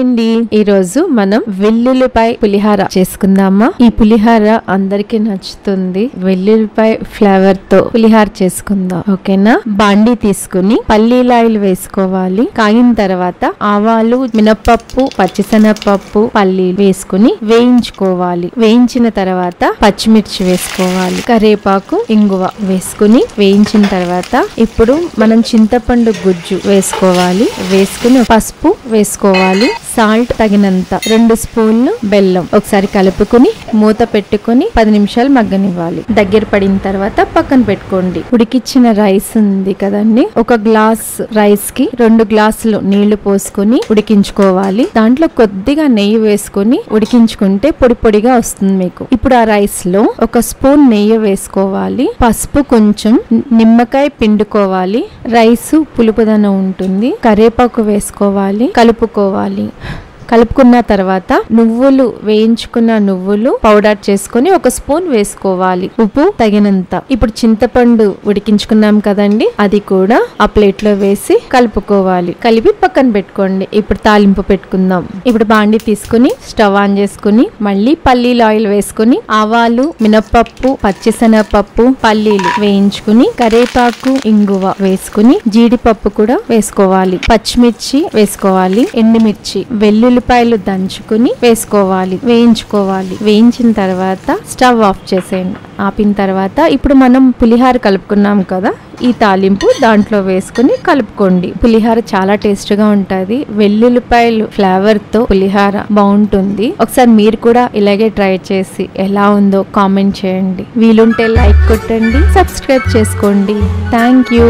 Hi అండి, ఈ రోజు మనం వెల్లుల్లిపాయ పులిహార చేసుకుందామా. ఈ పులిహార అందరికి నచ్చుతుంది. వెల్లుల్లిపాయ ఫ్లేవర్ తో పులిహార చేసుకుందాం, ఓకేనా. బాండి తీసుకుని పల్లీల ఆయిల్ వేసుకోవాలి. కాగిన తర్వాత ఆవాలు, మినపప్పు, పచ్చిశనగపప్పు, పల్లీలు వేసుకుని వేయించుకోవాలి. వేయించిన తర్వాత పచ్చిమిర్చి వేసుకోవాలి. కరివేపాకు, ఇంగువ వేసుకుని వేయించిన తర్వాత ఇప్పుడు మనం చింతపండు గుజ్జు వేసుకోవాలి. వేసుకుని పసుపు వేసుకోవాలి. సాల్ట్ తగినంత, 2 స్పూన్లు బెల్లం ఒకసారి కలుపుకుని మూత పెట్టుకుని 10 నిమిషాలు మగ్గనివ్వాలి. దగ్గర పడిన తర్వాత పక్కన పెట్టుకోండి. ఉడికిచ్చిన రైస్ ఉంది కదండి, ఒక గ్లాస్ రైస్ కి 2 గ్లాసులు నీళ్లు పోసుకొని ఉడికించుకోవాలి. దాంట్లో కొద్దిగా నెయ్యి వేసుకొని ఉడికించుకుంటే పొడి పొడిగా వస్తుంది మీకు. ఇప్పుడు ఆ రైస్ లో 1 స్పూన్ నెయ్యి వేసుకోవాలి. పసుపు, కొంచెం నిమ్మకాయ పిండుకోవాలి. రైస్ పులుపుదనం ఉంటుంది. కరివేపాకు వేసుకోవాలి, కలుపుకోవాలి. కలుపుకున్న తర్వాత నువ్వులు, వేయించుకున్న నువ్వులు పౌడర్ చేసుకుని 1 స్పూన్ వేసుకోవాలి. ఉప్పు తగినంత. ఇప్పుడు చింతపండు ఉడికించుకున్నాం కదండి, అది కూడా ఆ ప్లేట్ లో వేసి కలుపుకోవాలి. కలిపి పక్కన పెట్టుకోండి. ఇప్పుడు తాలింపు పెట్టుకుందాం. ఇప్పుడు బాండి తీసుకుని స్టవ్ ఆన్ చేసుకుని మళ్ళీ పల్లీల ఆయిల్ వేసుకుని ఆవాలు, మినపప్పు, పచ్చిశనగపప్పు, పల్లీలు వేయించుకుని కరివేపాకు, ఇంగువ వేసుకుని జీడిపప్పు కూడా వేసుకోవాలి. పచ్చిమిర్చి వేసుకోవాలి. ఎండుమిర్చి, వెల్లుల్లిపాయలు దంచుకుని వేసుకోవాలి. వేయించుకోవాలి. వేయించిన తర్వాత స్టవ్ ఆఫ్ చేసేయండి. ఆపిన తర్వాత ఇప్పుడు మనం పులిహార కలుపుకున్నాం కదా, ఈ తాలింపు దాంట్లో వేసుకుని కలుపుకోండి. పులిహార చాలా టేస్ట్ గా ఉంటది. వెల్లుల్లిపాయలు ఫ్లేవర్ తో పులిహార బాగుంటుంది. ఒకసారి మీరు కూడా ఇలాగే ట్రై చేసి ఎలా ఉందో కామెంట్ చేయండి. వీలుంటే లైక్ కొట్టండి, సబ్స్క్రైబ్ చేసుకోండి. Thank you.